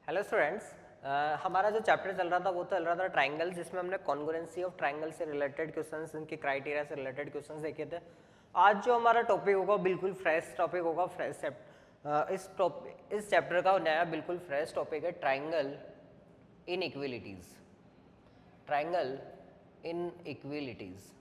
Hello students, हमारा जो chapter चल रहा था वो चल रहा था ट्राइंगल, जिसमें हमने कॉन्ग्रुएंसी ऑफ ट्राइंगल से रिलेटेड क्वेश्चंस, इनके क्राइटेरिया से रिलेटेड क्वेश्चंस देखे थे। आज जो हमारा टॉपिक होगा बिल्कुल फ्रेश टॉपिक होगा, इस चैप्टर का नया बिल्कुल फ्रेश टॉपिक है triangle inequalities. Triangle inequalities.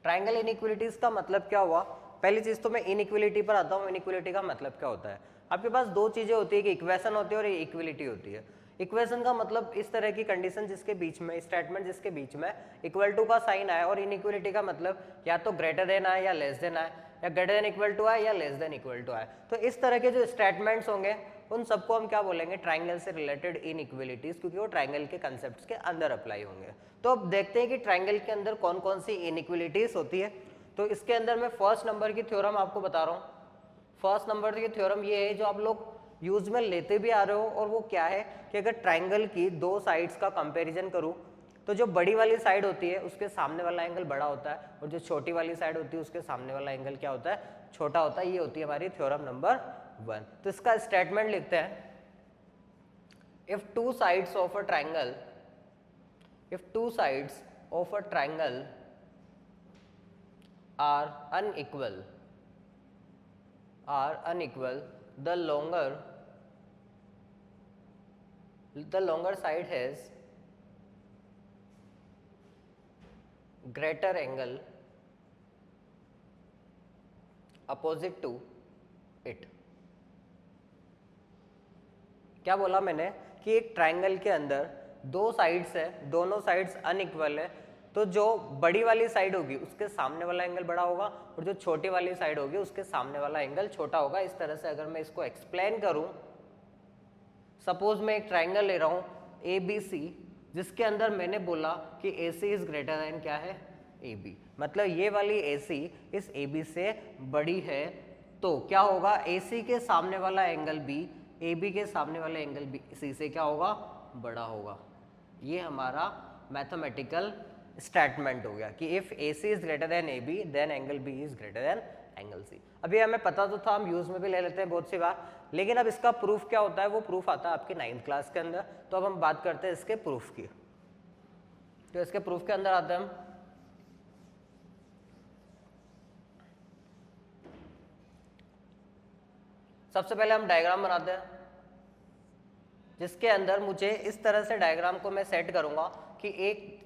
Triangle inequalities का मतलब क्या हुआ? पहली चीज तो मैं इनइक्विलिटी पर आता हूँ। इनइक्विलिटी का मतलब क्या होता है? आपके पास दो चीजें होती है, कि इक्वेशन होती है और इक्विलिटी होती है। इक्वेशन का मतलब इस तरह की कंडीशन जिसके बीच में स्टेटमेंट जिसके बीच में इक्वल टू का साइन आए, और इनइक्विलिटी का मतलब या तो ग्रेटर देन आए या लेस देन आए, या ग्रेटर देन इक्वल टू आए या लेस देन इक्वल टू आए। तो इस तरह के जो स्टेटमेंट्स होंगे उन सबको हम क्या बोलेंगे? ट्राइंगल से रिलेटेड इनइक्विलिटीज, क्योंकि वो ट्राइंगल के कंसेप्ट्स के अंदर अप्लाई होंगे। तो अब देखते हैं कि ट्राइंगल के अंदर कौन कौन सी इनइक्विलिटीज होती है। तो इसके अंदर मैं फर्स्ट नंबर की थ्योरम आपको बता रहा हूँ। फर्स्ट नंबर की थ्योरम ये है जो आप लोग यूज में लेते भी आ रहे हो, और वो क्या है कि अगर ट्राइंगल की दो साइड्स का कंपैरिजन करूँ तो जो बड़ी वाली साइड होती है उसके सामने वाला एंगल बड़ा होता है, और जो छोटी वाली साइड होती है उसके सामने वाला एंगल क्या होता है? छोटा होता है। ये होती है हमारी थ्योरम नंबर 1। तो इसका स्टेटमेंट लिखते हैं, if two sides of a triangle are unequal, the longer side has greater angle opposite to it। क्या बोला मैंने? कि एक ट्राइंगल के अंदर दो साइड्स है, दोनों साइड्स अनइक्वल है, तो जो बड़ी वाली साइड होगी उसके सामने वाला एंगल बड़ा होगा, और जो छोटी वाली साइड होगी उसके सामने वाला एंगल छोटा होगा। इस तरह से अगर मैं इसको एक्सप्लेन करूं, सपोज मैं एक ट्राइंगल ले रहा हूं ABC, जिसके अंदर मैंने बोला कि AC इज ग्रेटर देन क्या है? AB। मतलब ये वाली AC इस AB से बड़ी है, तो क्या होगा? AC के सामने वाला एंगल B AB के सामने वाले एंगल C से क्या होगा? बड़ा होगा। ये हमारा मैथमेटिकल स्टेटमेंट हो गया कि if AC is greater than AB then angle B is greater than angle C। अभी हमें पता तो था, हम यूज में भी ले लेते हैं बहुत सी बार, लेकिन अब इसका प्रूफ क्या होता है? वो प्रूफ आता है आपकी 9th क्लास के अंदर। तो अब हम बात करते हैं इसके प्रूफ की। तो इसके प्रूफ के अंदर आते हैं हम। सबसे पहले हम डायग्राम बनाते हैं, जिसके अंदर मुझे इस तरह से डायग्राम को मैं सेट करूंगा कि एक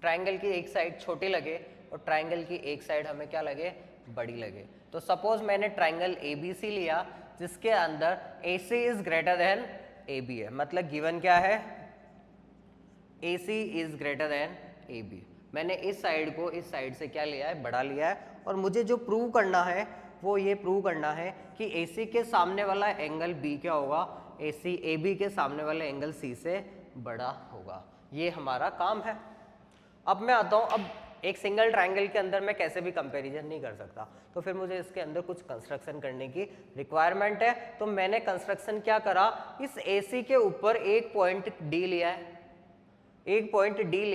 ट्राइंगल की एक साइड छोटी लगे और ट्राइंगल की एक साइड हमें क्या लगे? बड़ी लगे। तो सपोज मैंने ट्राइंगल ABC लिया, जिसके अंदर AC is greater than AB है। मतलब गिवन क्या है? AC is greater than AB। मैंने इस साइड को इस साइड से क्या लिया है? बड़ा लिया है। और मुझे जो प्रूव करना है वो ये प्रूव करना है कि AC के सामने वाला एंगल B क्या होगा? AB के सामने वाले एंगल C से बड़ा होगा। ये हमारा काम है। अब मैं आता हूँ, अब एक सिंगल ट्राइंगल के अंदर मैं कैसे भी कंपैरिजन नहीं कर सकता, तो फिर मुझे इसके अंदर कुछ कंस्ट्रक्शन करने की रिक्वायरमेंट है। तो मैंने कंस्ट्रक्शन क्या करा? इस AC के ऊपर एक पॉइंट D लिया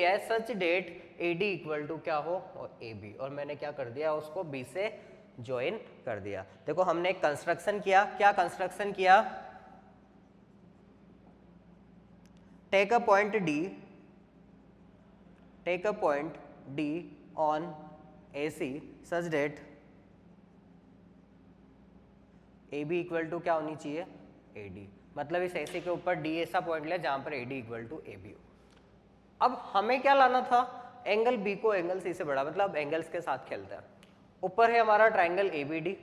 है, सच डेट AD इक्वल टू क्या हो? और AB। और मैंने क्या कर दिया? उसको B से ज्वाइन कर दिया। देखो हमने एक कंस्ट्रक्शन किया। क्या कंस्ट्रक्शन किया? Take a point D on AC such that AB equal to क्या होनी चाहिए? AD। मतलब इस AC के ऊपर D ऐसा पॉइंट ले जहां पर AD इक्वल टू AB हो। अब हमें क्या लाना था? एंगल B को एंगल C से बड़ा, मतलब एंगल्स के साथ खेलते हैं। ऊपर है हमारा ट्राइंगल ABD,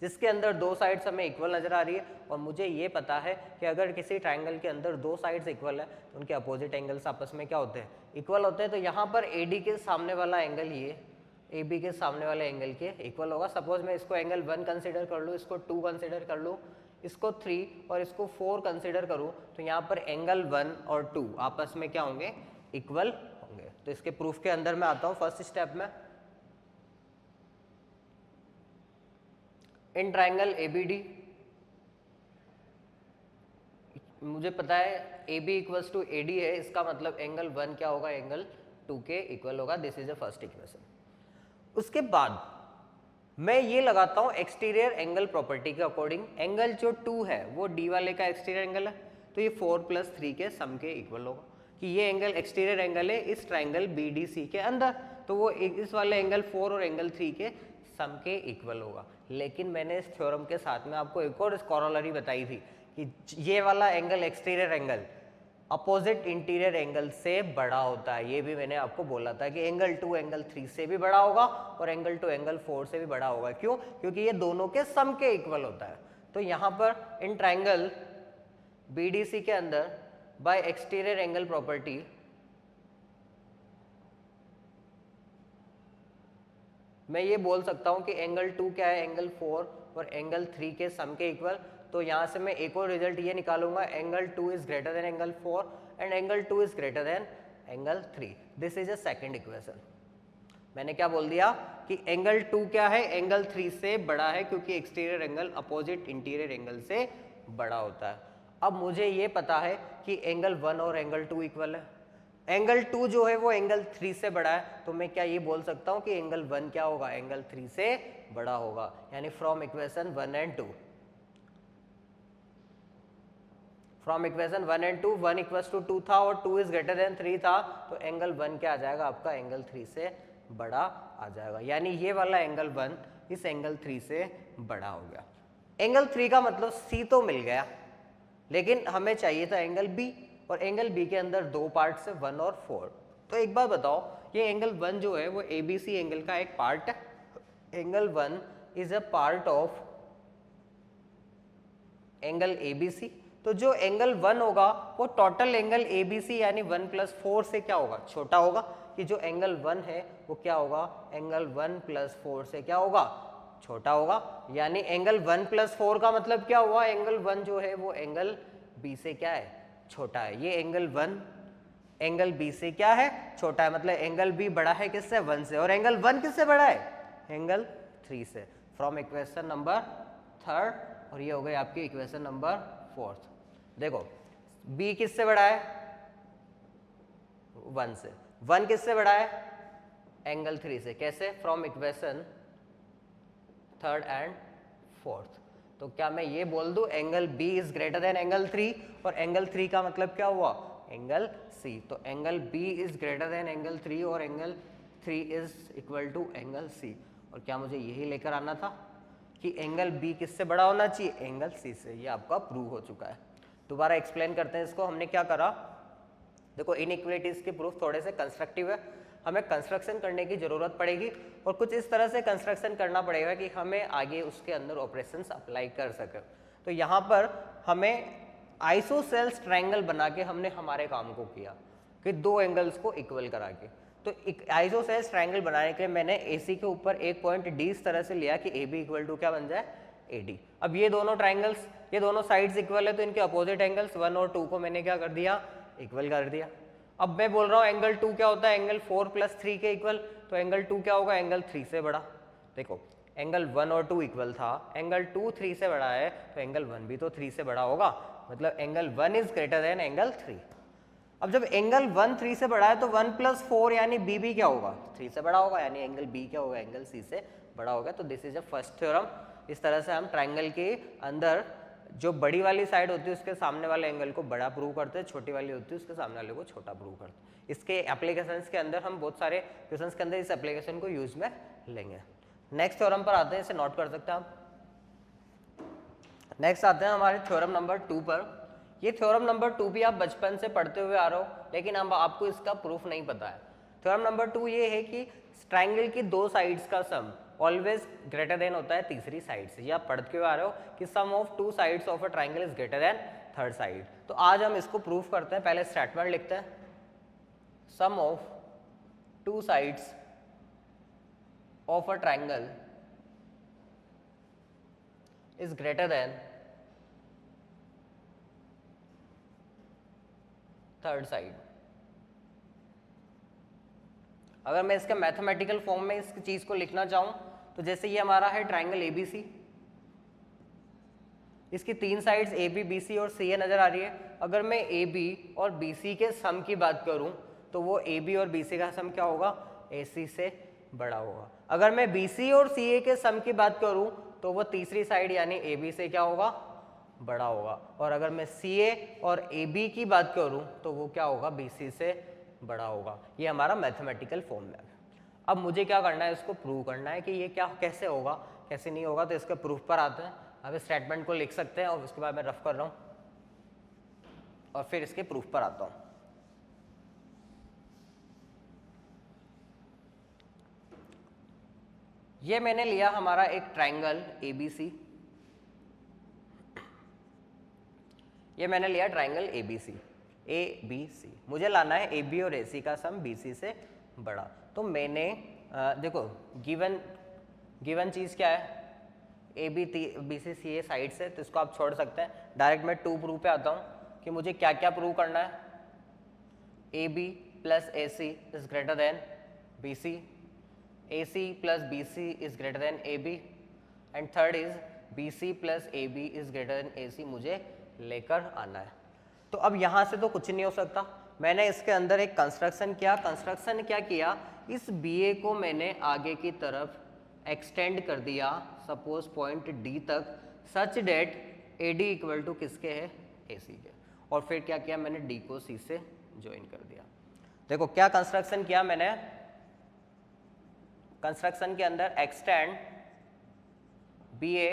जिसके अंदर दो साइड्स हमें इक्वल नजर आ रही है, और मुझे ये पता है कि अगर किसी ट्राइंगल के अंदर दो साइड्स इक्वल है तो उनके अपोजिट एंगल्स आपस में क्या होते हैं? इक्वल होते हैं। तो यहाँ पर AD के सामने वाला एंगल ये AB के सामने वाले एंगल के इक्वल होगा। सपोज मैं इसको एंगल 1 कंसिडर कर लूँ, इसको 2 कंसिडर कर लूँ, इसको 3 और इसको 4 कंसिडर करूँ, तो यहाँ पर एंगल 1 और 2 आपस में क्या होंगे? इक्वल होंगे। तो इसके प्रूफ के अंदर मैं आता हूँ फर्स्ट स्टेप में। इन ट्राइंगल ABD मुझे पता है AB इक्वल्स टू AD है, इसका मतलब एंगल 1 क्या होगा? एंगल 2 के इक्वल होगा। This is the first equation. उसके बाद मैं ये लगाता हूँ एक्सटीरियर एंगल प्रॉपर्टी के अकॉर्डिंग, एंगल जो 2 है वो डी वाले का एक्सटीरियर एंगल है, तो ये 4 + 3 के सम के इक्वल होगा कि ये एंगल एक्सटीरियर एंगल है इस ट्राइंगल BDC के अंदर, तो वो इस वाले एंगल 4 और एंगल 3 के सम के इक्वल होगा। लेकिन मैंने इस थ्योरम के साथ में आपको एक और कॉरोलरी बताई थी कि ये वाला angle exterior angle opposite interior angle से बड़ा होता है। ये भी मैंने आपको बोला था कि एंगल 2 एंगल 3 से भी बड़ा होगा और एंगल 2 एंगल 4 से भी बड़ा होगा। क्यों? क्योंकि ये दोनों के सम के इक्वल होता है। तो यहाँ पर इन ट्राइंगल BDC के अंदर बाय एक्सटीरियर एंगल प्रॉपर्टी मैं ये बोल सकता हूँ कि एंगल 2 क्या है, एंगल 4 और एंगल 3 के सम के इक्वल। तो यहाँ से मैं एक और रिजल्ट ये निकालूंगा, angle 2 is greater than angle 4 and angle 2 is greater than angle 3। This is a second equation. मैंने क्या बोल दिया कि एंगल 2 क्या है, एंगल 3 से बड़ा है क्योंकि exterior angle opposite interior angle से बड़ा होता है। अब मुझे ये पता है कि एंगल 1 और एंगल 2 इक्वल है, एंगल 2 जो है वो एंगल 3 से बड़ा है, तो मैं क्या ये बोल सकता हूँ कि एंगल 1 क्या होगा, एंगल 3 से बड़ा होगा। यानी from equation 1 and 2, from equation 1 and 2, 1 equals to 2 था और 2 इज ग्रेटर देन 3 था, तो एंगल 1 क्या आ जाएगा आपका, एंगल 3 से बड़ा आ जाएगा। यानी ये वाला एंगल 1 इस एंगल 3 से बड़ा हो गया। एंगल 3 का मतलब C तो मिल गया, लेकिन हमें चाहिए था एंगल B, और एंगल B के अंदर दो पार्ट्स है 1 और 4। तो एक बात बताओ, ये एंगल 1 जो है वो ABC एंगल का एक पार्ट है। Angle 1 is a part of angle ABC। तो जो एंगल 1 होगा वो टोटल एंगल ABC यानी 1 + 4 से क्या होगा, छोटा होगा। कि जो एंगल 1 है वो क्या होगा, एंगल 1 + 4 से क्या होगा, छोटा होगा। यानी एंगल 1 + 4 का मतलब क्या हुआ, एंगल 1 जो है वो एंगल B से क्या है, छोटा है। ये एंगल 1 एंगल B से क्या है, छोटा है, मतलब एंगल B बड़ा है किससे, 1 से, और एंगल 1 किससे बड़ा है, एंगल 3 से। फ्रॉम इक्वेशन नंबर 3 और ये हो गई आपकी इक्वेशन नंबर 4। देखो B किससे बड़ा है, 1 से, 1 किससे बड़ा है, एंगल 3 से। कैसे, फ्रॉम इक्वेशन 3 एंड 4। तो क्या मैं ये बोल दूं angle B is greater than angle 3, और एंगल 3 का मतलब क्या हुआ, एंगल C। तो angle B is greater than angle 3 और angle 3 is equal to angle C। और क्या मुझे यही लेकर आना था कि एंगल B किससे बड़ा होना चाहिए, एंगल C से। ये आपका प्रूव हो चुका है। दोबारा एक्सप्लेन करते हैं इसको। हमने क्या करा, देखो इनइक्वालिटीज के प्रूफ थोड़े से कंस्ट्रक्टिव है, हमें कंस्ट्रक्शन करने की जरूरत पड़ेगी और कुछ इस तरह से कंस्ट्रक्शन करना पड़ेगा कि हमें आगे उसके अंदर ऑपरेशंस अप्लाई कर सके। तो यहाँ पर हमें आइसोसेल्स ट्रायंगल बना के हमने हमारे काम को किया कि दो एंगल्स को इक्वल करा के। तो आइसोसेल्स ट्रायंगल बनाने के लिए मैंने AC के ऊपर एक पॉइंट D इस तरह से लिया कि AB इक्वल टू क्या बन जाए, AD। अब ये दोनों ट्रायंगल्स, ये दोनों साइड्स इक्वल है, तो इनके अपोजिट एंगल्स 1 और 2 को मैंने क्या कर दिया, इक्वल कर दिया। अब मैं बोल रहा हूँ एंगल 2 क्या होता है, एंगल 4 + 3 के इक्वल। तो एंगल 2 क्या होगा, एंगल 3 से बड़ा। देखो एंगल 1 और 2 इक्वल था, एंगल 2 3 से बड़ा है, तो एंगल 1 भी तो 3 से बड़ा होगा, मतलब angle 1 is greater than angle 3। अब जब एंगल 1 3 से बड़ा है तो 1 + 4 यानी B भी क्या होगा, 3 से बड़ा होगा, यानी एंगल B क्या होगा, एंगल C से बड़ा होगा। तो this is a first theorem. इस तरह से हम ट्राइंगल के अंदर जो बड़ी वाली साइड होती है उसके सामने वाले एंगल को बड़ा प्रूव करते हैं, छोटी वाली होती है उसके सामने वाले को छोटा प्रूव करते हैं। इसके एप्लीकेशंस के अंदर हम बहुत सारे क्वेश्चंस के अंदर इस एप्लीकेशन को यूज में लेंगे। नेक्स्ट थ्योरम पर आते हैं, इसे नोट कर सकते हैं आप। नेक्स्ट आते हैं हमारे थ्योरम नंबर 2 पर। ये थ्योरम नंबर 2 भी आप बचपन से पढ़ते हुए आ रहे हो, लेकिन अब आपको इसका प्रूफ नहीं पता है। थ्योरम नंबर 2 ये है कि ट्राइंगल की दो साइड्स का सम ऑलवेज ग्रेटर देन होता है तीसरी साइड से। ये आप पढ़ते हुए आ रहे हो कि sum of 2 sides of a triangle is greater than third side. तो आज हम इसको प्रूफ करते हैं। पहले स्टेटमेंट लिखते हैं, sum of 2 sides of a triangle is greater than third side. अगर मैं इसका मैथमेटिकल फॉर्म में इस चीज को लिखना चाहूं तो जैसे ये हमारा है ट्राइंगल ABC, इसकी 3 साइड्स AB BC और CA नजर आ रही है। अगर मैं AB और BC के सम की बात करूं तो वो AB और BC का सम क्या होगा, AC से बड़ा होगा। अगर मैं BC और CA के सम की बात करूं तो वो तीसरी साइड यानी AB से क्या होगा, बड़ा होगा। और अगर मैं CA और AB की बात करूं तो वो क्या होगा, BC से बड़ा होगा। ये हमारा मैथमेटिकल फॉर्म है। अब मुझे क्या करना है, इसको प्रूव करना है कि ये क्या कैसे होगा कैसे नहीं होगा। तो इसके प्रूफ पर आते हैं। अब इस स्टेटमेंट को लिख सकते हैं और उसके बाद मैं रफ कर रहा हूँ और फिर इसके प्रूफ पर आता हूँ। ये मैंने लिया हमारा एक ट्रायंगल ABC, ये मैंने लिया ट्रायंगल ABC। मुझे लाना है AB और AC का सम BC से बड़ा। तो मैंने देखो गिवन चीज़ क्या है, AB BC CA साइड से, तो इसको आप छोड़ सकते हैं। डायरेक्ट मैं 2 प्रूव पे आता हूँ कि मुझे क्या क्या प्रूव करना है। AB plus AC is greater then BC, AC plus BC is greater than AB, and third is BC plus AB is greater then AC मुझे लेकर आना है। तो अब यहाँ से तो कुछ नहीं हो सकता। मैंने इसके अंदर एक कंस्ट्रक्शन किया, इस BA को मैंने आगे की तरफ एक्सटेंड कर दिया सपोज पॉइंट D तक, सच डेट AD इक्वल टू किसके है, AC के। और फिर क्या किया मैंने, D को C से ज्वाइन कर दिया। देखो क्या कंस्ट्रक्शन किया मैंने, कंस्ट्रक्शन के अंदर extend BA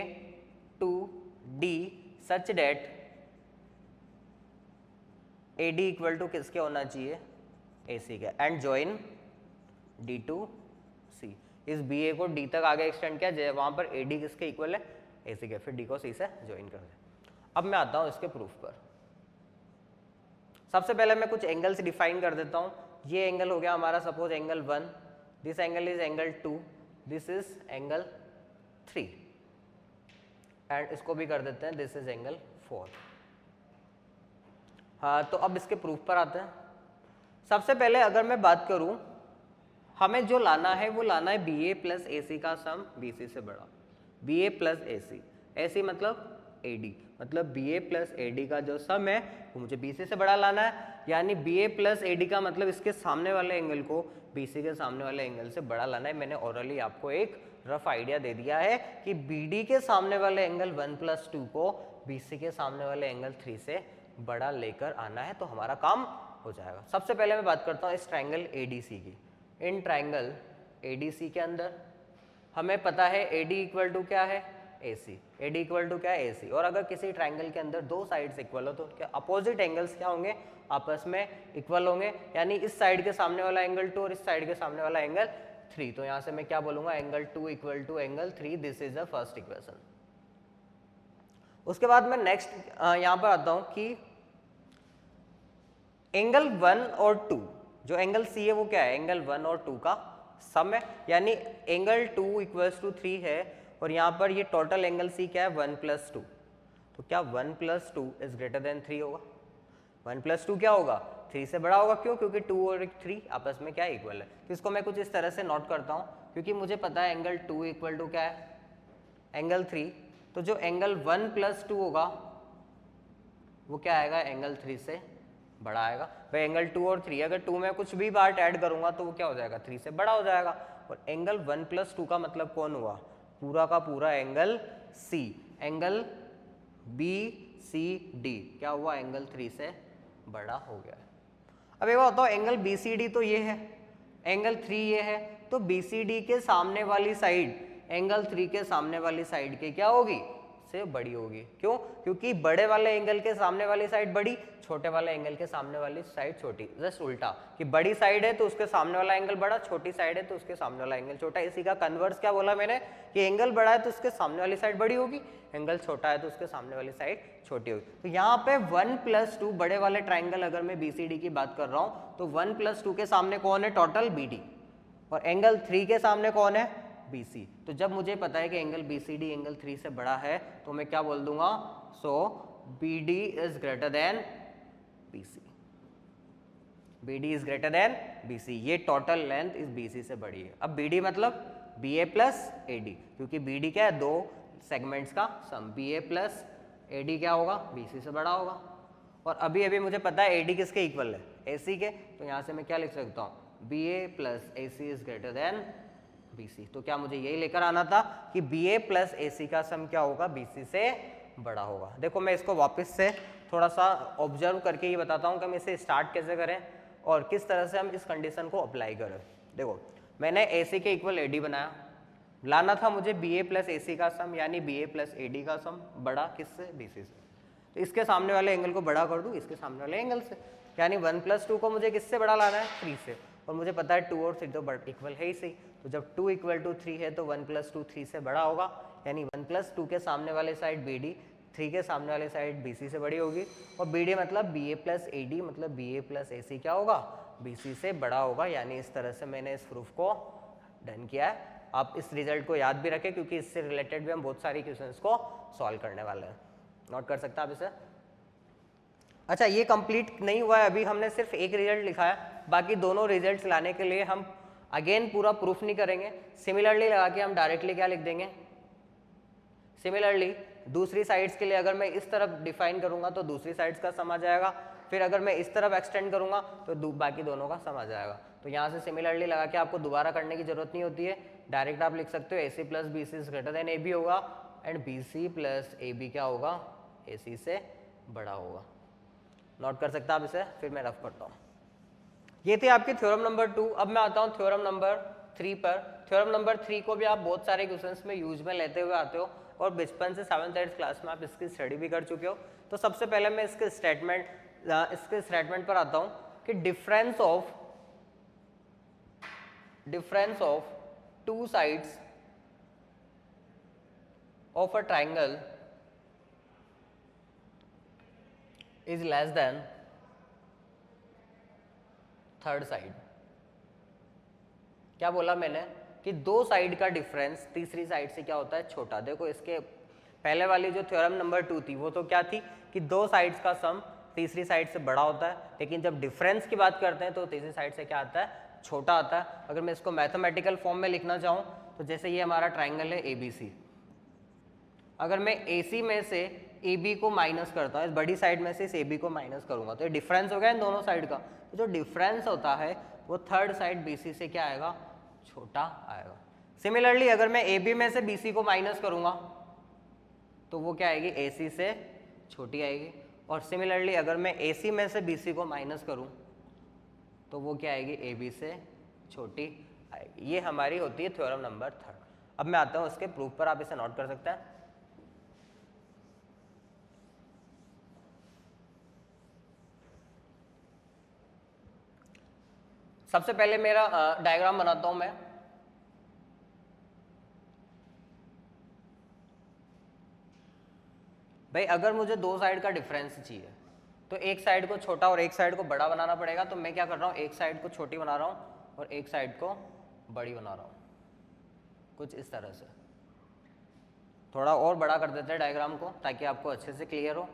to D such that AD equal to किसके होना चाहिए, AC के, and join D to C। इस BA को D तक आगे एक्सटेंड किया, वहां पर AD किसके इक्वल है, AC के, फिर D को C से ज्वाइन कर दिया। अब मैं आता हूं इसके प्रूफ पर। सबसे पहले मैं कुछ एंगल्स डिफाइन कर देता हूं। ये एंगल हो गया हमारा suppose angle 1, this angle is angle 2, this is angle 3, and इसको भी कर देते हैं दिस इज एंगल 4। हाँ, तो अब इसके प्रूफ पर आते हैं। सबसे पहले अगर मैं बात करूं, हमें जो लाना है वो लाना है BA प्लस AC का सम BC से बड़ा। BA प्लस AC मतलब AD, मतलब BA प्लस AD का जो सम है वो मुझे BC से बड़ा लाना है। यानी BA प्लस AD का मतलब इसके सामने वाले एंगल को BC के सामने वाले एंगल से बड़ा लाना है। मैंने ऑरली आपको एक रफ आइडिया दे दिया है कि BD के सामने वाले एंगल 1+2 को BC के सामने वाले एंगल 3 से बड़ा लेकर आना है, तो हमारा काम हो जाएगा। सबसे पहले मैं बात करता हूँ इस ट्रायंगल ADC की। इन ट्रायंगल ADC के अंदर हमें पता है AD इक्वल टू क्या है, AC। AD इक्वल टू क्या है, AC। और अगर किसी ट्रायंगल के अंदर दो साइड्स इक्वल हो तो क्या अपोजिट एंगल्स क्या होंगे, आपस में इक्वल होंगे। यानी इस साइड के सामने वाला एंगल 2 और इस साइड के सामने वाला एंगल 3। तो यहाँ से मैं क्या बोलूँगा, angle 2 equal to angle 3, this is the first equation. उसके बाद मैं नेक्स्ट यहाँ पर आता हूँ कि एंगल 1 और 2, जो एंगल C है वो क्या है, एंगल 1 और 2 का सम है। यानी एंगल 2 इक्वल्स टू 3 है और यहाँ पर ये टोटल एंगल C क्या है, 1+2। तो क्या 1+2 इज ग्रेटर देन 3 होगा, 1+2 क्या होगा, 3 से बड़ा होगा। क्यों, क्योंकि 2 और 3 आपस में क्या इक्वल है। तो इसको मैं कुछ इस तरह से नोट करता हूँ, क्योंकि मुझे पता है एंगल 2 इक्वल टू क्या है, एंगल 3। तो जो एंगल 1+2 होगा वो क्या आएगा, एंगल 3 से बड़ा आएगा। भाई एंगल 2 और 3, अगर 2 में कुछ भी पार्ट ऐड करूंगा तो वो क्या हो जाएगा, 3 से बड़ा हो जाएगा। और एंगल 1+2 का मतलब कौन हुआ, पूरा का पूरा एंगल C, एंगल BCD क्या हुआ, एंगल 3 से बड़ा हो गया। अब एक बात बताओ, एंगल BCD तो ये है, एंगल 3 ये है, तो BCD के सामने वाली साइड एंगल 3 के सामने वाली साइड के क्या होगी, से बड़ी होगी। क्यों, क्योंकि बड़े वाले एंगल के सामने वाली साइड बड़ी, छोटे वाले एंगल के सामने वाली साइड छोटी। जस्ट उल्टा, कि बड़ी साइड है तो उसके सामने वाला एंगल बड़ा, छोटी साइड है तो उसके सामने वाला एंगल छोटा। इसी का कन्वर्स क्या बोला मैंने, कि एंगल बड़ा है तो उसके सामने वाली साइड बड़ी होगी, एंगल छोटा है तो उसके सामने वाली साइड छोटी होगी। तो यहाँ पे 1+2 बड़े वाले ट्राइंगल अगर मैं BCD की बात कर रहा हूँ तो 1+2 के सामने कौन है, टोटल BD, और एंगल 3 के सामने कौन है, BC। तो जब मुझे पता है कि एंगल BCD एंगल 3 से बड़ा है तो मैं क्या बोल दूंगा, सो BD is greater then BC, BD is greater then BC। ये टोटल लेंथ इस BC से बड़ी है। अब BD मतलब BA प्लस AD, क्योंकि BD क्या है, दो सेगमेंट्स का सम। BA प्लस AD क्या होगा, BC से बड़ा होगा। और अभी अभी मुझे पता है AD किसके इक्वल है, AC के। तो यहाँ से मैं क्या लिख सकता हूँ, BA plus AC is greater then BC। तो क्या मुझे यही लेकर आना था कि BA प्लस AC का सम क्या होगा, BC से बड़ा होगा। देखो मैं इसको वापस से थोड़ा सा ऑब्जर्व करके ये बताता हूँ कि हम इसे स्टार्ट कैसे करें और किस तरह से हम इस कंडीशन को अप्लाई करें। देखो मैंने AC के इक्वल AD बनाया, लाना था मुझे BA प्लस AC का सम यानी BA प्लस AD का सम बड़ा किससे, BC से। तो इसके सामने वाले एंगल को बड़ा कर दूँ इसके सामने वाले एंगल से, यानी 1 + 2 को मुझे किससे बड़ा लाना है, 3 से। और मुझे पता है 2 और 3 तो इक्वल है ही सही, तो जब 2 = 3 है तो 1 + 2 3 से बड़ा होगा, यानी 1 + 2 के सामने वाले साइड BD 3 के सामने वाले साइड BC से बड़ी होगी, और BD मतलब BA प्लस AD मतलब BA प्लस AC क्या होगा, BC से बड़ा होगा। यानी इस तरह से मैंने इस प्रूफ को डन किया है। आप इस रिजल्ट को याद भी रखें क्योंकि इससे रिलेटेड भी हम बहुत सारी क्वेश्चंस को सॉल्व करने वाले हैं। नोट कर सकते हैं आप इसे। अच्छा ये कंप्लीट नहीं हुआ है, अभी हमने सिर्फ एक रिजल्ट लिखा है, बाकी दोनों रिजल्ट्स लाने के लिए हम अगेन पूरा प्रूफ नहीं करेंगे, सिमिलरली लगा के हम डायरेक्टली क्या लिख देंगे, सिमिलरली दूसरी साइड्स के लिए अगर मैं इस तरफ डिफाइन करूंगा तो दूसरी साइड्स का सम आ जाएगा, फिर अगर मैं इस तरफ एक्सटेंड करूंगा तो बाकी दोनों का सम आ जाएगा। तो यहाँ से सिमिलरली लगा के आपको दोबारा करने की जरूरत नहीं होती है, डायरेक्ट आप लिख सकते हो AC plus BC greater than AB होगा एंड BC प्लस AB क्या होगा, AC से बड़ा होगा। नोट कर सकते हैं आप इसे, फिर मैं रफ करता हूँ। ये थे आपके थ्योरम नंबर 2। अब मैं आता हूँ थ्योरम नंबर 3 पर। थ्योरम नंबर 3 को भी आप बहुत सारे क्वेश्चंस में यूज में लेते हुए आते हो और बचपन से 7th 8th क्लास में आप इसकी स्टडी भी कर चुके हो। तो सबसे पहले मैं इसके स्टेटमेंट पर आता हूँ कि difference of two sides of a triangle is less than third side. क्या बोला मैंने कि दो साइड का डिफरेंस तीसरी साइड से क्या होता है, छोटा। देखो इसके पहले वाली जो थ्योरम नंबर 2 थी वो तो क्या थी कि दो साइड्स का सम तीसरी साइड से बड़ा होता है, लेकिन जब डिफरेंस की बात करते हैं तो तीसरी साइड से क्या आता है, छोटा आता है। अगर मैं इसको मैथमेटिकल फॉर्म में लिखना चाहूँ तो जैसे ये हमारा ट्राइंगल है ABC, अगर मैं AC में से AB को माइनस करता हूँ, इस बड़ी साइड में से इस AB को माइनस करूंगा तो ये डिफरेंस हो गया इन दोनों साइड का। तो जो डिफरेंस होता है वो थर्ड साइड BC से क्या आएगा, छोटा आएगा। सिमिलरली अगर मैं AB में से BC को माइनस करूंगा तो वो क्या आएगी, AC से छोटी आएगी। और सिमिलरली अगर मैं AC में से BC को माइनस करूं तो वो क्या आएगी, AB से छोटी आएगी। ये हमारी होती है थ्योरम नंबर 3। अब मैं आता हूं इसके प्रूफ पर, आप इसे नोट कर सकते हैं। सबसे पहले मेरा डायग्राम बनाता हूं मैं। भाई अगर मुझे दो साइड का डिफरेंस चाहिए तो एक साइड को छोटा और एक साइड को बड़ा बनाना पड़ेगा। तो मैं क्या कर रहा हूँ, एक साइड को छोटी बना रहा हूँ और एक साइड को बड़ी बना रहा हूँ, कुछ इस तरह से। थोड़ा और बड़ा कर देते हैं डायग्राम को ताकि आपको अच्छे से क्लियर हो।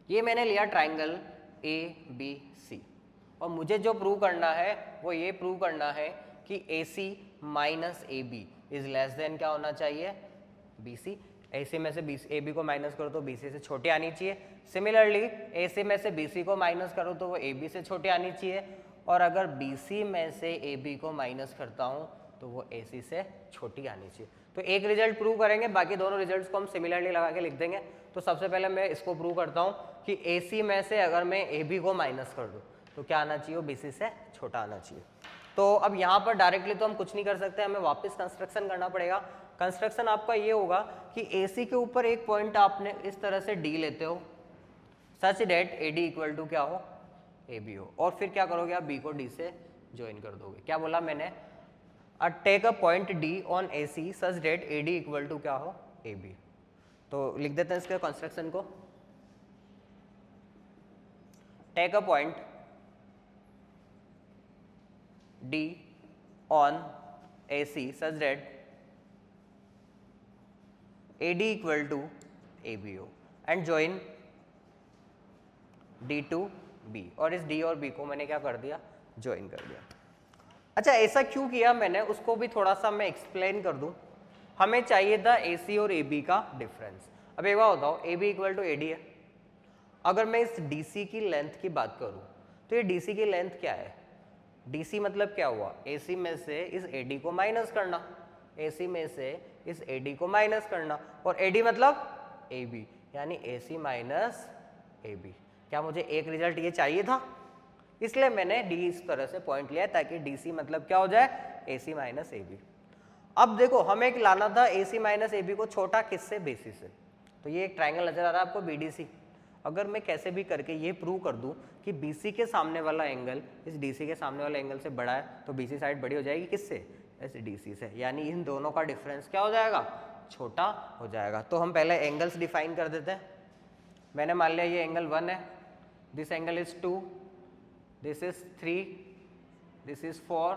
ये मैंने लिया ट्राइंगल ABC और मुझे जो प्रूव करना है वो ये प्रूव करना है कि AC minus AB is less than क्या होना चाहिए, BC। AC में से AB को माइनस करो तो BC से छोटी आनी चाहिए। सिमिलरली AC में से BC को माइनस करो तो वो AB से छोटी आनी चाहिए, और अगर BC में से AB को माइनस करता हूँ तो वो AC से छोटी आनी चाहिए। तो एक रिजल्ट प्रूव करेंगे, बाकी दोनों रिजल्ट्स को हम सिमिलरली लगा के लिख देंगे। तो सबसे पहले मैं इसको प्रूव करता हूँ कि AC में से अगर मैं AB को माइनस कर दूँ तो क्या आना चाहिए, वो BC से छोटा आना चाहिए। तो अब यहाँ पर डायरेक्टली तो हम कुछ नहीं कर सकते, हमें वापस कंस्ट्रक्शन करना पड़ेगा। कंस्ट्रक्शन आपका ये होगा कि AC के ऊपर एक पॉइंट आपने इस तरह से D लेते हो सच डेट AD इक्वल टू क्या हो, AB हो, और फिर क्या करोगे आप B को D से ज्वाइन कर दोगे। क्या बोला मैंने, take a point D on AC such that AD equal to क्या हो, AB। तो लिख देते हैं इसके कंस्ट्रक्शन को। Take a point D on AC such that AD equal to AB हो and join D to B, और इस D और B को मैंने क्या कर दिया, ज्वाइन कर दिया। अच्छा ऐसा क्यों किया मैंने, उसको भी थोड़ा सा मैं एक्सप्लेन कर दूं। हमें चाहिए था AC और AB का डिफरेंस। अब एक बात बताओ, AB इक्वल टू AD है, अगर मैं इस DC की लेंथ की बात करूं तो ये DC की लेंथ क्या है, DC मतलब क्या हुआ, AC में से इस AD को माइनस करना, AC में से इस AD को माइनस करना, और AD मतलब AB, यानी AC माइनस AB। क्या मुझे एक रिजल्ट ये चाहिए था, इसलिए मैंने D इस तरह से पॉइंट लिया ताकि DC मतलब क्या हो जाए, AC माइनस AB। अब देखो हमें एक लाना था AC माइनस AB को छोटा किससे, BC से। तो ये एक ट्राइंगल नजर आ रहा है आपको BDC। अगर मैं कैसे भी करके ये प्रूव कर दूं कि BC के सामने वाला एंगल इस DC के सामने वाले एंगल से बड़ा है, तो BC साइड बड़ी हो जाएगी किससे, इस DC से, यानी इन दोनों का डिफरेंस क्या हो जाएगा, छोटा हो जाएगा। तो हम पहले एंगल्स डिफाइन कर देते हैं। मैंने मान लिया ये एंगल 1 है, this angle is 2, this is 3, this is 4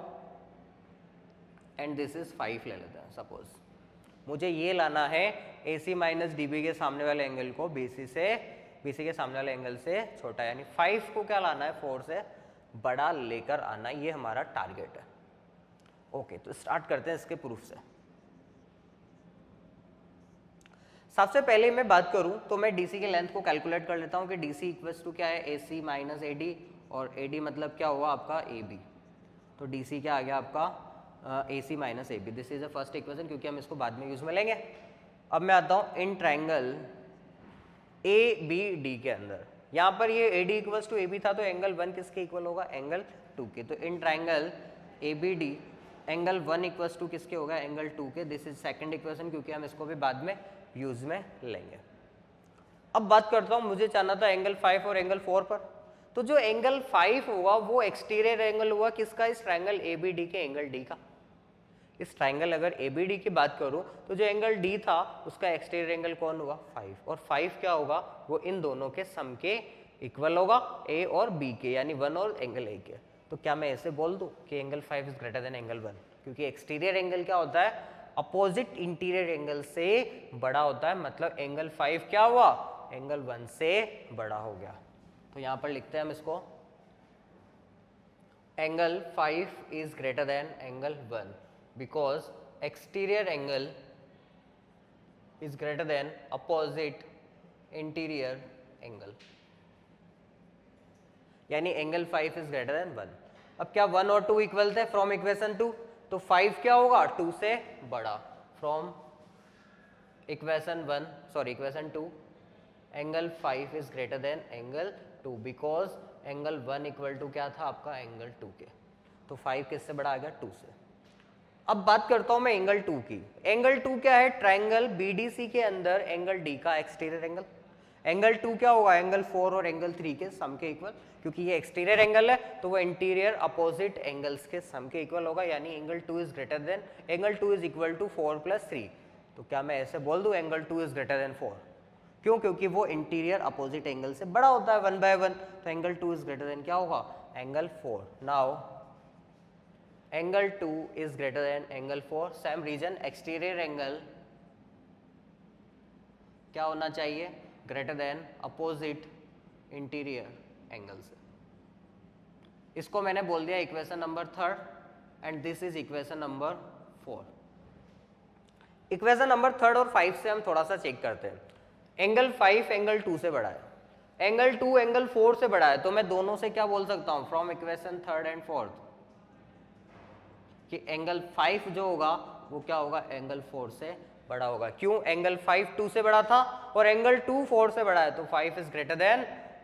and this is 5 ले लेते हैं सपोज। मुझे ये लाना है AC माइनस DB के सामने वाले एंगल को BC के सामने वाले एंगल से छोटा, यानी 5 को क्या लाना है, 4 से बड़ा लेकर आना, ये हमारा टारगेट है। ओके, तो स्टार्ट करते हैं इसके प्रूफ से। सबसे पहले मैं बात करूं तो मैं DC की लेंथ को कैलकुलेट कर लेता हूं कि DC इक्वल्स टू क्या है, AC माइनस AD, और AD मतलब क्या हुआ आपका AB। तो DC क्या आ गया आपका AC minus AB। This is the first equation, क्योंकि हम इसको बाद में यूज में लेंगे। अब मैं आता हूं इन ट्राइंगल ABD के अंदर, यहाँ पर ये AD इक्वल्स टू AB था, तो एंगल 1 किसके इक्वल होगा, एंगल 2 के। तो in triangle ABD angle 1 equals to किसके होगा, एंगल 2 के। दिस इज सेकंड इक्वेशन, क्योंकि हम इसको भी बाद में यूज में लेंगे। अब बात करता हूँ, मुझे चाहना था एंगल 5 और एंगल 4 पर। तो जो एंगल 5 होगा वो एक्सटीरियर एंगल हुआ किसका, इस ट्राइंगल ABD के एंगल D का। इस ट्राइंगल अगर ABD की बात करूं तो जो एंगल D था उसका एक्सटीरियर एंगल कौन हुआ, 5, और 5 क्या होगा, वो इन दोनों के सम के इक्वल होगा, A और B के, यानी 1 और एंगल A के। तो क्या मैं ऐसे बोल दूं कि angle 5 is greater than angle 1, क्योंकि एक्सटीरियर एंगल क्या होता है, अपोजिट इंटीरियर एंगल से बड़ा होता है, मतलब एंगल 5 क्या हुआ, एंगल 1 से बड़ा हो गया। तो यहां पर लिखते हैं हम इसको, angle 5 is greater than angle 1 because exterior angle is greater than opposite interior angle, यानी एंगल 5 इज ग्रेटर देन 1। अब क्या 1 और 2 इक्वल थे फ्रॉम इक्वेशन 2, तो 5 क्या होगा, 2 से बड़ा। From equation 2 angle 5 is greater than angle 2 because angle 1 equal to क्या था आपका, एंगल 2 के। तो 5 किससे बड़ा आ गया, 2 से। अब बात करता हूं मैं एंगल 2 की। एंगल 2 क्या है, ट्राइंगल BDC के अंदर एंगल D का एक्सटीरियर एंगल। एंगल 2 क्या होगा, एंगल 4 और एंगल 3 के सम के इक्वल, क्योंकि ये एक्सटीरियर एंगल है तो वो इंटीरियर अपोजिट एंगल्स के सम के इक्वल होगा, यानी angle 2 is greater than, angle 2 is equal to 4 + 3। तो क्या मैं ऐसे बोल दूं एंगल 2 इज ग्रेटर देन 4, क्यों, क्योंकि वो इंटीरियर अपोजिट एंगल से बड़ा होता है 1/1। तो एंगल 2 इज ग्रेटर देन क्या होगा, angle 4। Now angle 2 is greater than angle 4, same reason, exterior angle क्या होना चाहिए, greater than opposite interior angle से। इसको मैंने बोल दिया equation number 3 and this is equation number 4। Equation number 3 और 5 से हम थोड़ा सा चेक करते हैं। एंगल 5 एंगल 2 से बड़ा है, एंगल 2 एंगल 4 से बड़ा है, तो मैं दोनों से क्या बोल सकता हूं फ्रॉम इक्वेशन 3 एंड 4 कि एंगल 5 जो होगा वो क्या होगा, एंगल 4 से बड़ा होगा। क्यों, एंगल 5 2 से बड़ा था और एंगल 2 4 से बड़ा है, तो 5 इज ग्रेटर देन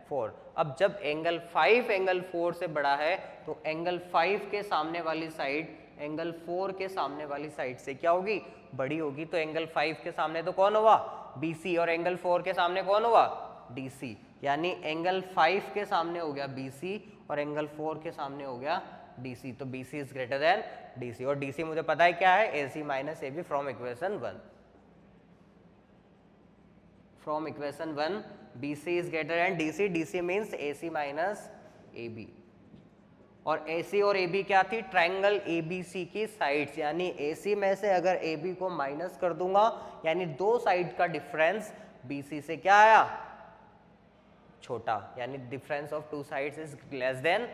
4। अब जब एंगल 5 एंगल 4 से बड़ा है तो एंगल 5 के सामने वाली साइड एंगल 4 के सामने वाली साइड से क्या होगी, बड़ी होगी। तो एंगल 5 के सामने तो कौन होगा, BC, और एंगल 4 के सामने कौन होगा, DC, यानी एंगल 5 के सामने हो गया BC और एंगल 4 के सामने हो गया DC। तो BC is greater then DC, और DC मुझे पता है क्या है, AC minus AB from equation 1। From equation 1 BC is greater then DC, DC means AC minus AB। और AC और AB क्या थी, ट्राइंगल ABC की साइड्स, यानी AC में से अगर AB को माइनस कर दूंगा यानी दो साइड का डिफरेंस BC से क्या आया, छोटा, यानी difference of 2 sides is less than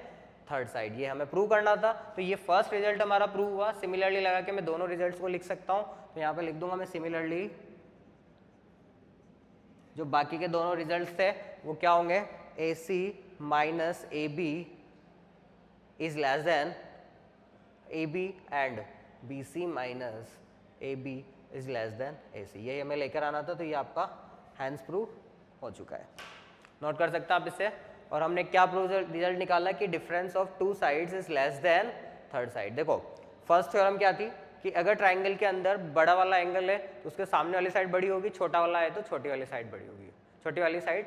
third side. ये हमें प्रूव करना था, तो ये फर्स्ट रिजल्ट हमारा प्रूव हुआ। सिमिलरली लगा के मैं दोनों रिजल्ट्स को लिख सकता हूं, तो यहाँ पे लिख दूंगा मैं सिमिलरली, जो बाकी के दोनों रिजल्ट्स थे वो क्या होंगे, AC minus AB is less than AB and BC minus AB is less than AC, ये हमें लेकर आना था, तो ये आपका हैंस प्रूव हो चुका है। नोट कर सकते हैं आप इसे। और हमने क्या प्रूव रिजल्ट निकाला कि difference of two sides is less than third side. देखो फर्स्ट थ्योरम क्या थी कि अगर ट्राइंगल के अंदर बड़ा वाला एंगल है तो उसके सामने वाली साइड बड़ी होगी, छोटा वाला है तो छोटी वाली साइड बड़ी होगी, छोटी वाली साइड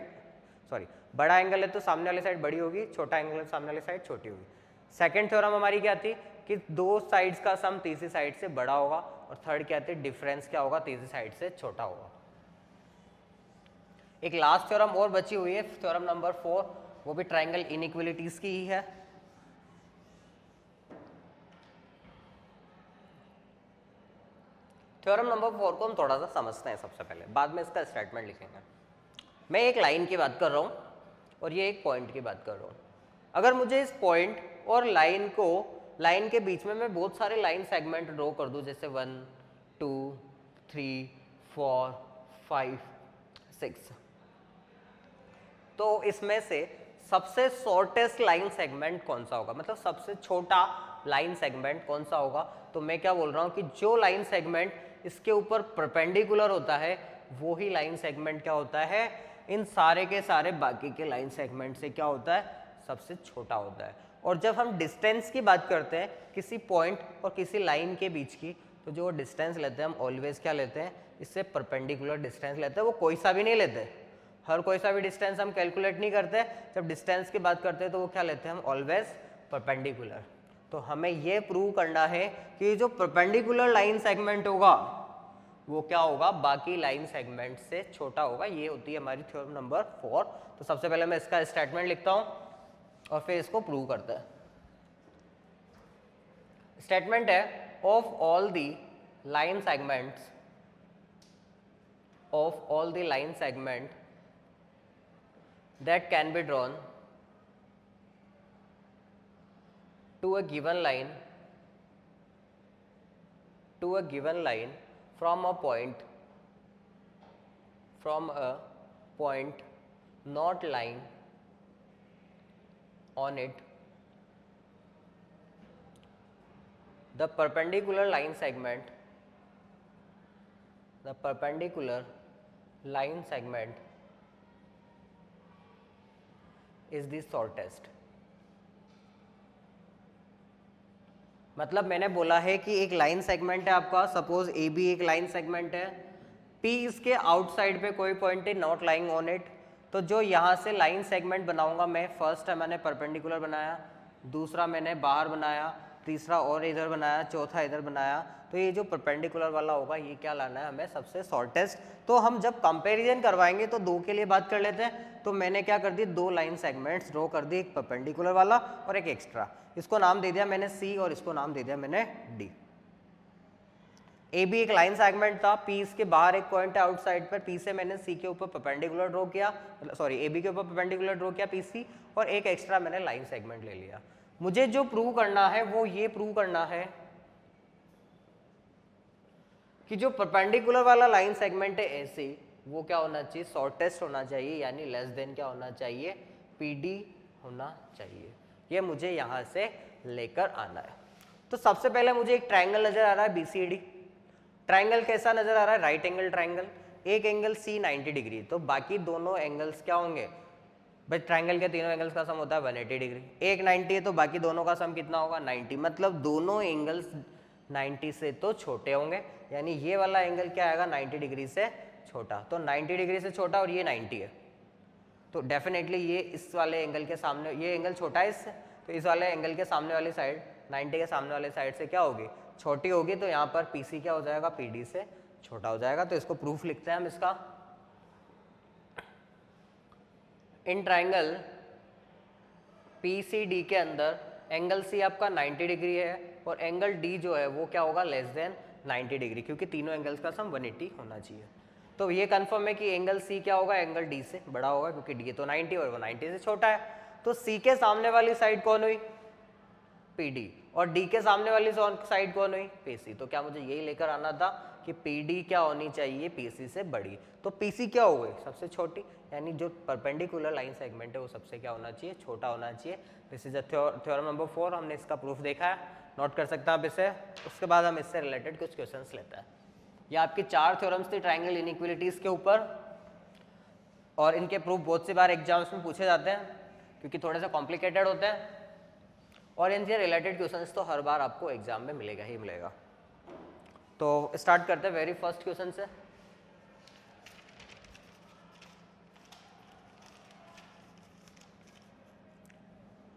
सॉरी बड़ा एंगल है तो सामने वाली साइड बड़ी होगी, छोटा एंगल है तो सामने वाली साइड छोटी होगी। सेकंड थ्योरम हमारी क्या थी कि दो साइड्स का सम तीसरी साइड से बड़ा होगा, और थर्ड क्या थी डिफरेंस क्या होगा तीसरी साइड से छोटा होगा। एक लास्ट थ्योरम और बची हुई है, थ्योरम नंबर 4, वो भी ट्राइंगल इनइक्वालिटीज की ही है। थ्योरम नंबर 4 को हम थोड़ा सा समझते हैं सबसे पहले, बाद में इसका स्टेटमेंट लिखेंगे। मैं एक लाइन की बात कर रहा हूं और ये एक पॉइंट की बात कर रहा हूं। अगर मुझे इस पॉइंट और लाइन के बीच में मैं बहुत सारे लाइन सेगमेंट ड्रॉ कर दूं, जैसे 1 2 3 4 5 6, तो इसमें से सबसे शॉर्टेस्ट लाइन सेगमेंट कौन सा होगा, मतलब सबसे छोटा लाइन सेगमेंट कौन सा होगा। तो मैं क्या बोल रहा हूं कि जो लाइन सेगमेंट इसके ऊपर परपेंडिकुलर होता है वो ही लाइन सेगमेंट क्या होता है इन सारे के सारे बाकी के लाइन सेगमेंट से क्या होता है सबसे छोटा होता है। और जब हम डिस्टेंस की बात करते हैं किसी पॉइंट और किसी लाइन के बीच की, तो जो डिस्टेंस लेते हैं हम ऑलवेज क्या लेते हैं, इससे परपेंडिकुलर डिस्टेंस लेते हैं, वो कोई सा भी नहीं लेते। हर कोई सा भी डिस्टेंस हम कैलकुलेट नहीं करते, जब डिस्टेंस की बात करते हैं तो वो क्या लेते हैं हम ऑलवेज परपेंडिकुलर। तो हमें ये प्रूव करना है कि जो परपेंडिकुलर लाइन सेगमेंट होगा वो क्या होगा बाकी लाइन सेगमेंट से छोटा होगा। ये होती है हमारी थ्योरम नंबर 4। तो सबसे पहले मैं इसका स्टेटमेंट लिखता हूं और फिर इसको प्रूव करते हैं। स्टेटमेंट है of all the line segments that can be drawn to a given line from a point not lying on it, the perpendicular line segment is the shortest। मतलब मैंने बोला है कि एक लाइन सेगमेंट है आपका, सपोज ए बी एक line segment है, पी इसके आउटसाइड पे कोई पॉइंट है नॉट लाइंग ऑन इट। तो जो यहाँ से लाइन सेगमेंट बनाऊंगा मैं, फर्स्ट है मैंने परपेंडिकुलर बनाया, दूसरा मैंने बाहर बनाया, तीसरा और इधर बनाया, चौथा इधर बनाया। तो ये जो परपेंडिकुलर वाला होगा ये क्या लाना है हमें सबसे शॉर्टेस्ट। तो हम जब कंपैरिजन करवाएंगे तो दो के लिए बात कर लेते हैं। तो मैंने क्या कर दी, दो लाइन सेगमेंट्स ड्रॉ कर दी, एक परपेंडिकुलर वाला और एक एक्स्ट्रा। इसको नाम दे दिया मैंने सी और इसको नाम दे दिया मैंने डी। ए बी एक लाइन सेगमेंट था, पी इसके बाहर एक पॉइंट है आउटसाइड पर, पी से मैंने सी के ऊपर परपेंडिकुलर ड्रॉ किया, सॉरी ए बी के ऊपर परपेंडिकुलर ड्रॉ किया पी सी, और एक एक्स्ट्रा मैंने लाइन सेगमेंट ले लिया। मुझे जो प्रूव करना है वो ये प्रूव करना है कि जो परपेंडिकुलर वाला लाइन सेगमेंट है ऐसे वो क्या होना चाहिए, शॉर्टेस्ट होना चाहिए, यानी लेस देन क्या होना चाहिए, पीडी होना चाहिए। ये मुझे यहां से लेकर आना है। तो सबसे पहले मुझे एक ट्रायंगल नजर आ रहा है बीसीडी। ट्रायंगल कैसा नजर आ रहा है, राइट एंगल ट्रायंगल। एक एंगल सी 90 डिग्री, तो बाकी दोनों एंगल्स क्या होंगे भाई, ट्रायंगल के तीनों एंगल्स का सम होता है 180 डिग्री। एक 90 है तो बाकी दोनों का सम कितना होगा 90, मतलब दोनों एंगल्स 90 से तो छोटे होंगे, यानी ये वाला एंगल क्या आएगा 90 डिग्री से छोटा। तो 90 डिग्री से छोटा और ये 90 है, तो डेफिनेटली ये इस वाले एंगल के सामने, ये एंगल छोटा है इससे, तो इस वाले एंगल के सामने वाली साइड 90 के सामने वाले साइड से क्या होगी, छोटी होगी। तो यहाँ पर पीसी क्या हो जाएगा, पीडी से छोटा हो जाएगा। तो इसको प्रूफ लिखते हैं हम इसका। इन ट्राइंगल पीसीडी के अंदर एंगल सी आपका 90 डिग्री है और एंगल डी जो है वो क्या होगा लेस देन 90 डिग्री, क्योंकि तीनों एंगल्स का सम 180 होना चाहिए। तो ये कंफर्म है कि एंगल सी क्या होगा, एंगल डी से बड़ा होगा, क्योंकि डी तो 90 और वो 90 से छोटा है। तो सी के सामने वाली साइड कौन हुई, पीडी, और डी के सामने वाली साइड कौन हुई, पीसी। तो क्या मुझे यही लेकर आना था कि PD क्या होनी चाहिए, PC से बड़ी। तो PC क्या हो गई, सबसे छोटी, यानी जो परपेंडिकुलर लाइन सेगमेंट है वो सबसे क्या होना चाहिए, छोटा होना चाहिए। दिस इज थ्योरम नंबर 4, हमने इसका प्रूफ देखा है, नोट कर सकते हैं आप इसे। उसके बाद हम इससे रिलेटेड कुछ क्वेश्चंस लेते हैं। ये आपकी 4 थ्योरम्स थी ट्रायंगल इनइक्वालिटीज के ऊपर, और इनके प्रूफ बहुत सी बार एग्जाम्स में पूछे जाते हैं क्योंकि थोड़े से कॉम्प्लिकेटेड होते हैं, और इनसे रिलेटेड क्वेश्चंस तो हर बार आपको एग्जाम में मिलेगा ही मिलेगा। तो स्टार्ट करते हैं वेरी फर्स्ट क्वेश्चन से।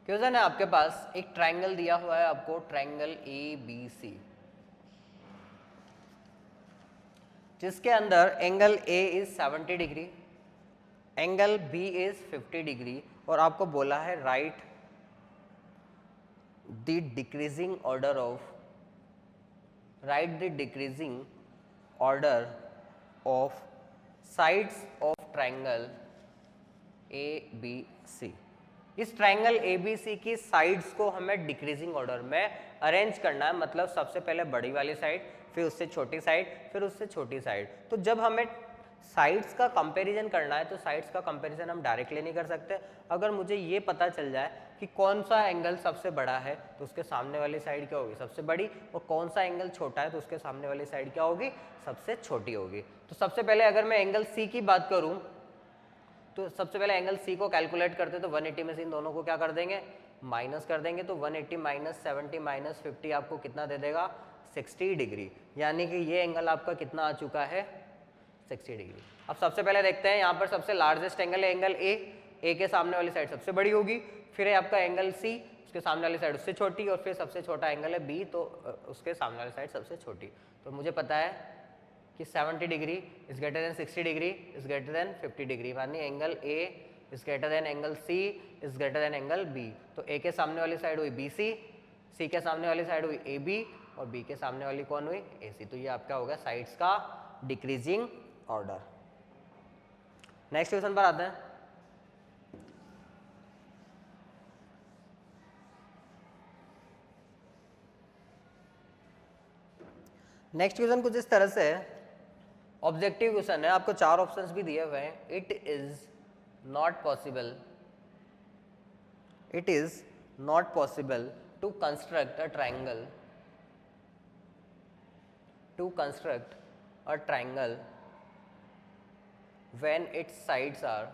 क्वेश्चन है आपके पास, एक ट्रायंगल दिया हुआ है आपको, ट्रायंगल ABC, जिसके अंदर angle A is 70 degree, angle B is 50 degree, और आपको बोला है right the decreasing order of, right the decreasing order of sides of triangle ABC। इस ट्रायंगल ABC की साइड्स को हमें डिक्रीजिंग ऑर्डर में अरेंज करना है, मतलब सबसे पहले बड़ी वाली साइड, फिर उससे छोटी साइड, फिर उससे छोटी साइड। तो जब हमें साइड्स का कंपैरिजन करना है तो साइड्स का कंपैरिजन हम डायरेक्टली नहीं कर सकते। अगर मुझे ये पता चल जाए कि कौन सा एंगल सबसे बड़ा है तो उसके सामने वाली साइड क्या होगी, सबसे बड़ी, और कौन सा एंगल छोटा है तो उसके सामने वाली साइड क्या होगी, सबसे छोटी होगी। तो सबसे पहले अगर मैं एंगल C की बात करूं तो सबसे पहले एंगल C को कैलकुलेट करते तो 180 में से इन दोनों को क्या कर देंगे, माइनस कर देंगे। तो 180 माइनस 70 माइनस 50 आपको कितना दे देगा, 60 डिग्री, यानी कि ये एंगल आपका कितना आ चुका है, 60 डिग्री। अब सबसे पहले देखते हैं, यहाँ पर सबसे लार्जेस्ट एंगल है एंगल A के सामने वाली साइड सबसे बड़ी होगी, फिर है आपका एंगल C, उसके सामने वाली साइड उससे छोटी, और फिर सबसे छोटा एंगल है B, तो उसके सामने वाली साइड सबसे छोटी। तो मुझे पता है कि 70 degree is greater than 60 degree is greater than 50 degree, यानी angle A is greater than angle C is greater than angle B। तो A के सामने वाली साइड हुई BC, C के सामने वाली साइड हुई AB, और B के सामने वाली कौन हुई, AC। तो ये आपका होगा साइड्स का डिक्रीजिंग ऑर्डर। नेक्स्ट क्वेश्चन पर आते हैं। नेक्स्ट क्वेश्चन कुछ इस तरह से है, ऑब्जेक्टिव क्वेश्चन है, आपको 4 ऑप्शंस भी दिए हुए हैं। It is not possible, it is not possible to construct a triangle, to construct a triangle when its sides are,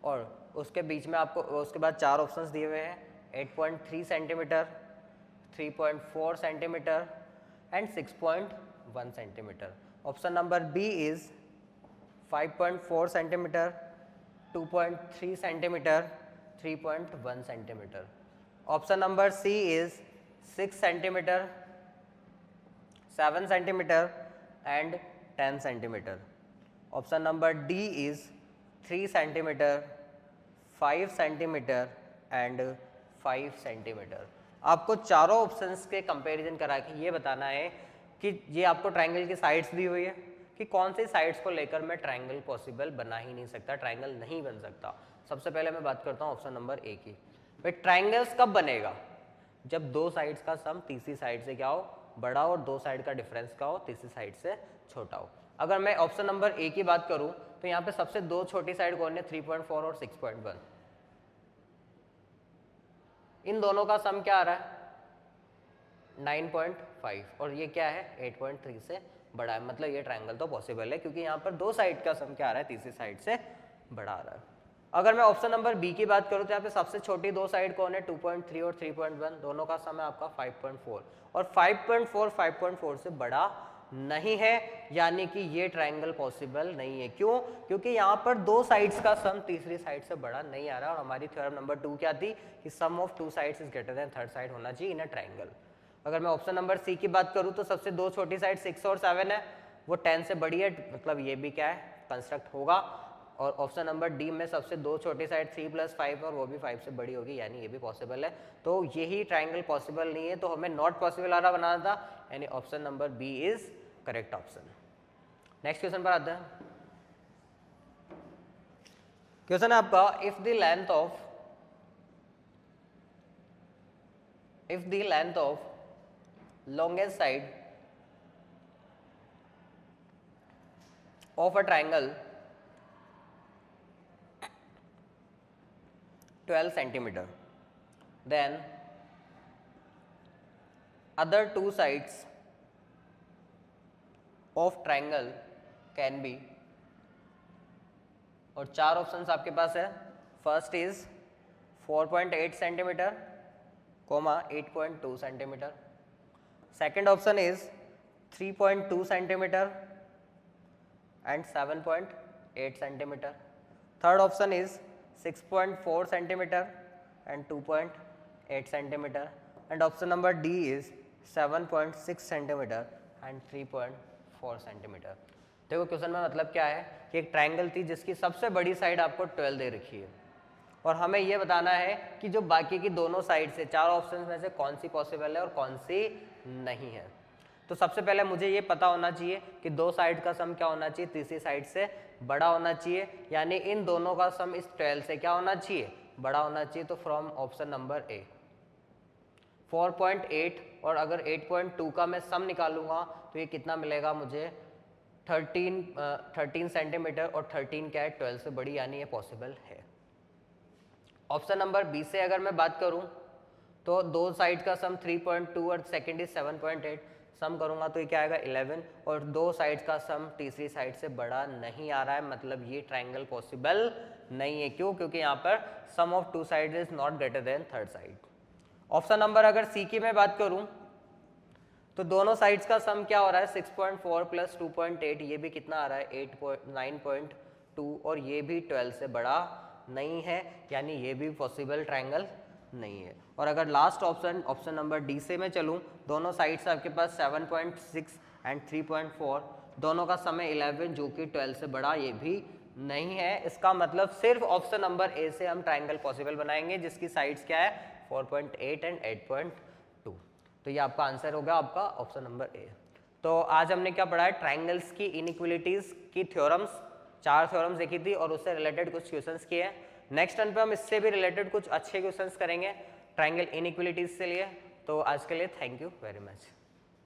और उसके बीच में आपको उसके बाद 4 ऑप्शंस दिए हुए हैं, 8.3 centimetre, 3.4 centimetre and 6.1 centimetre. Option number B is 5.4 centimetre, 2.3 centimetre, 3.1 centimetre. Option number C is 6 centimetre, 7 centimetre and 10 centimetre. Option number D is 3 centimetre, 5 centimetre and 5 centimetre. आपको चारों ऑप्शंस के कंपैरिजन करा के ये बताना है कि ये आपको ट्रायंगल की साइड्स दी हुई है कि कौन सी साइड्स को लेकर मैं ट्रायंगल पॉसिबल बना ही नहीं सकता, ट्रायंगल नहीं बन सकता। सबसे पहले मैं बात करता हूँ ऑप्शन नंबर ए की। भाई ट्रायंगल्स कब बनेगा, जब दो साइड्स का सम तीसरी साइड से क्या हो, बड़ा, और दो साइड का डिफरेंस क्या हो, तीसरी साइड से छोटा हो। अगर मैं ऑप्शन नंबर ए की बात करूं तो यहाँ पे सबसे दो छोटी साइड कौन है, 3.4 और 6.1। इन दोनों का सम क्या आ रहा है, 9.5, और ये क्या है 8.3 से बड़ा है। मतलब ये ट्रायंगल तो पॉसिबल है क्योंकि यहाँ पर दो साइड का सम क्या आ रहा है, तीसरी साइड से बड़ा आ रहा है। अगर मैं ऑप्शन नंबर बी की बात करूं तो यहाँ पे सबसे छोटी दो साइड कौन है, 2.3 और 3.1, दोनों का सम है आपका 5.4, और 5.4 से बड़ा नहीं है, यानी कि ये ट्रायंगल पॉसिबल नहीं है। क्यों, क्योंकि यहाँ पर दो साइड्स का सम तीसरी साइड से बड़ा नहीं आ रहा। और हमारी थ्योरम नंबर 2 क्या थी कि sum of two sides is greater than third side होना चाहिए इन अ ट्रायंगल। अगर मैं ऑप्शन नंबर सी की बात करूं तो सबसे दो छोटी साइड 6 और 7 है, वो 10 से बड़ी है, मतलब ये भी क्या है, कंस्ट्रक्ट होगा। और ऑप्शन नंबर डी में सबसे दो छोटी साइड 3 + 5 और वो भी 5 से बड़ी होगी, यानी ये भी पॉसिबल है। तो यही ट्रायंगल पॉसिबल नहीं है, तो हमें नॉट पॉसिबल आ रहा बनाना था, यानी option number B is correct option. Next question पर आते हैं। क्वेश्चन है आपका, if the length of longest side of a triangle 12 centimeter, then other two sides of triangle can be, और चार ऑप्शंस आपके पास है. First is 4.8 centimetre, 8.2 centimetre. Second option is 3.2 centimetre and 7.8 centimeter. Third option is 6.4 centimeter and 2.8 centimeter. And option number D is 7.6 centimeter and 3.4 centimeter. देखो question में मतलब क्या है कि एक ट्रायंगल थी जिसकी सबसे बड़ी साइड आपको 12 दे रखी है और हमें ये बताना है कि जो बाकी की दोनों साइड से, चार ऑप्शंस में से कौन सी पॉसिबल है और कौन सी नहीं है. तो सबसे पहले मुझे ये पता होना चाहिए कि दो साइड का सम क्या होना चाहिए, तीसरी साइड से बड़ा होना चाहिए, यानी इन दोनों का सम इस 12 से क्या होना चाहिए, बड़ा होना चाहिए. तो फ्रॉम ऑप्शन नंबर ए 4.8 और अगर 8.2 का मैं सम निकालूंगा तो ये कितना मिलेगा मुझे 13 सेंटीमीटर और 13 क्या है 12 से बड़ी, यानी ये पॉसिबल है. ऑप्शन नंबर बी से अगर मैं बात करूं तो दो साइड का सम 3.2 और सेकेंड इज 7.8, सम करूंगा तो ये क्या आएगा 11 और दो साइड का सम तीसरी साइड से बड़ा नहीं आ रहा है, मतलब ये ट्रायंगल पॉसिबल नहीं है. क्यों? क्योंकि यहाँ पर sum of two side is not greater than third side. Option number अगर सी की मैं बात करूं तो दोनों साइड्स का सम क्या हो रहा है 6.4 प्लस 2.8, ये भी कितना आ रहा है 9.2 और ये भी 12 से बड़ा नहीं है, यानी ये भी पॉसिबल ट्रायंगल नहीं है. और अगर लास्ट ऑप्शन नंबर डी से मैं चलूं, दोनों साइड्स आपके पास 7.6 एंड 3.4, दोनों का समय 11 जो कि 12 से बड़ा, ये भी नहीं है. इसका मतलब सिर्फ ऑप्शन नंबर ए से हम ट्रायंगल पॉसिबल बनाएंगे जिसकी साइड्स क्या है 4.8 एंड 8.2. तो ये आपका आंसर होगा आपका ऑप्शन नंबर ए. तो आज हमने क्या पढ़ा है, ट्रायंगल्स की इनइक्वालिटीज की थ्योरम्स, 4 थ्योरम्स देखी थी और उससे रिलेटेड कुछ क्वेश्चंस किए हैं. नेक्स्ट टर्न पे हम इससे भी रिलेटेड कुछ अच्छे क्वेश्चंस करेंगे ट्रायंगल इनइक्वालिटीज से लिए. तो आज के लिए थैंक यू वेरी मच.